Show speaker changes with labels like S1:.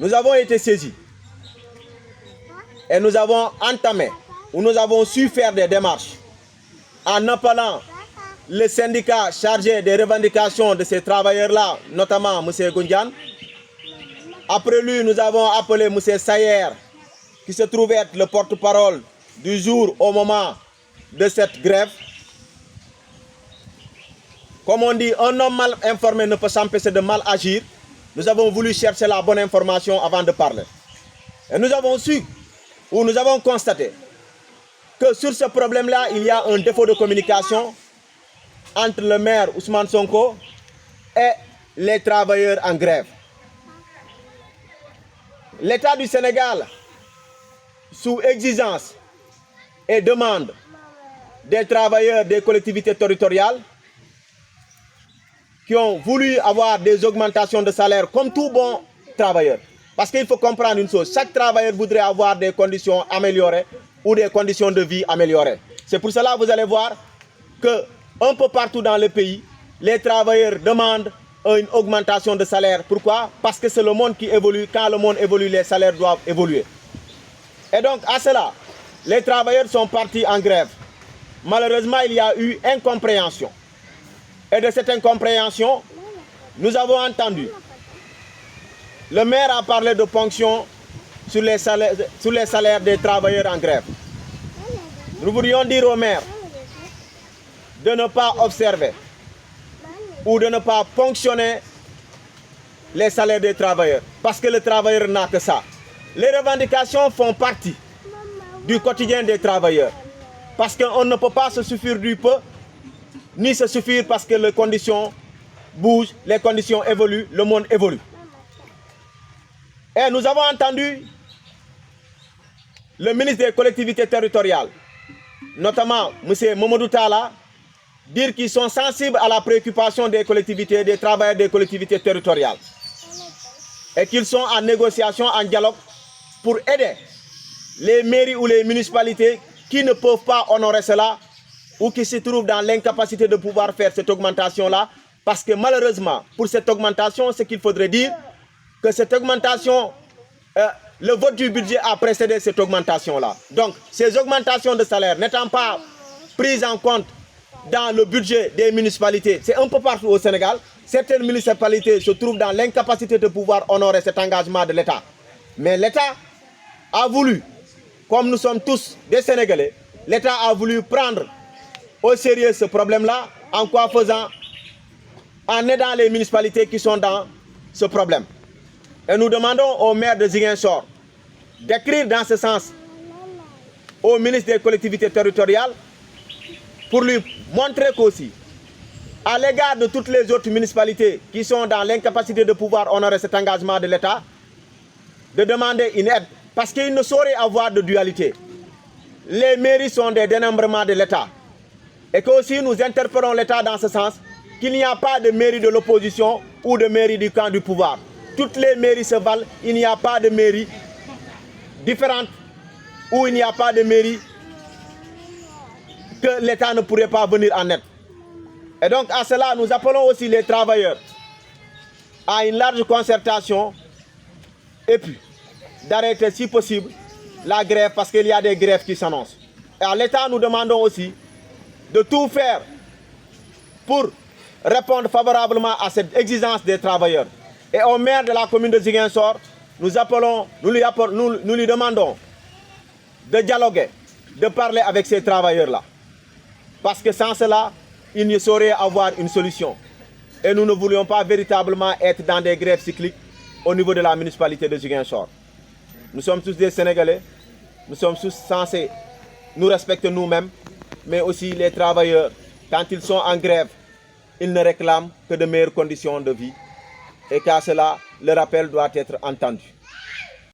S1: nous avons été saisis et nous avons entamé, ou nous avons su faire des démarches en appelant le syndicat chargé des revendications de ces travailleurs-là, notamment M. Goundian. Après lui, nous avons appelé M. Sayer, qui se trouve être le porte-parole du jour au moment de cette grève. Comme on dit, un homme mal informé ne peut s'empêcher de mal agir. Nous avons voulu chercher la bonne information avant de parler. Et nous avons su, ou nous avons constaté, que sur ce problème-là, il y a un défaut de communication entre le maire Ousmane Sonko et les travailleurs en grève. L'État du Sénégal, sous exigence et demande des travailleurs des collectivités territoriales, qui ont voulu avoir des augmentations de salaire comme tout bon travailleur. Parce qu'il faut comprendre une chose, chaque travailleur voudrait avoir des conditions améliorées ou des conditions de vie améliorées. C'est pour cela que vous allez voir que un peu partout dans le pays, les travailleurs demandent une augmentation de salaire. Pourquoi? Parce que c'est le monde qui évolue. Quand le monde évolue, les salaires doivent évoluer. Et donc, à cela, les travailleurs sont partis en grève. Malheureusement, il y a eu incompréhension. Et de cette incompréhension, nous avons entendu. Le maire a parlé de ponction sur les salaires des travailleurs en grève. Nous voudrions dire au maire de ne pas observer ou de ne pas ponctionner les salaires des travailleurs. Parce que le travailleur n'a que ça. Les revendications font partie du quotidien des travailleurs. Parce qu'on ne peut pas se suffire du peu, ni se suffire parce que les conditions bougent, les conditions évoluent, le monde évolue. Et nous avons entendu le ministre des collectivités territoriales, notamment M. Mamadou Talla, dire qu'ils sont sensibles à la préoccupation des collectivités, des travailleurs des collectivités territoriales. Et qu'ils sont en négociation, en dialogue pour aider les mairies ou les municipalités qui ne peuvent pas honorer cela ou qui se trouvent dans l'incapacité de pouvoir faire cette augmentation-là. Parce que malheureusement, pour cette augmentation, ce qu'il faudrait dire, que cette augmentation, le vote du budget a précédé cette augmentation-là. Donc, ces augmentations de salaire n'étant pas prises en compte dans le budget des municipalités, c'est un peu partout au Sénégal, certaines municipalités se trouvent dans l'incapacité de pouvoir honorer cet engagement de l'État. Mais l'État a voulu, comme nous sommes tous des Sénégalais, l'État a voulu prendre au sérieux ce problème-là, en quoi faisant, en aidant les municipalités qui sont dans ce problème. Et nous demandons au maire de Ziguinchor d'écrire dans ce sens au ministre des collectivités territoriales pour lui montrer qu'aussi, à l'égard de toutes les autres municipalités qui sont dans l'incapacité de pouvoir honorer cet engagement de l'État, de demander une aide. Parce qu'il ne saurait avoir de dualité. Les mairies sont des dénombrements de l'État. Et qu'aussi nous interpellons l'État dans ce sens, qu'il n'y a pas de mairie de l'opposition ou de mairie du camp du pouvoir. Toutes les mairies se valent, il n'y a pas de mairie différente où il n'y a pas de mairie que l'État ne pourrait pas venir en aide. Et donc à cela, nous appelons aussi les travailleurs à une large concertation et puis d'arrêter si possible la grève parce qu'il y a des grèves qui s'annoncent. Et à l'État, nous demandons aussi de tout faire pour répondre favorablement à cette exigence des travailleurs. Et au maire de la commune de Ziguinchor, nous lui demandons de dialoguer, de parler avec ces travailleurs-là. Parce que sans cela, il ne saurait avoir une solution. Et nous ne voulions pas véritablement être dans des grèves cycliques au niveau de la municipalité de Ziguinchor. Nous sommes tous des Sénégalais, nous sommes tous censés nous respecter nous-mêmes, mais aussi les travailleurs, quand ils sont en grève, ils ne réclament que de meilleures conditions de vie. Et qu'à cela, le rappel doit être entendu.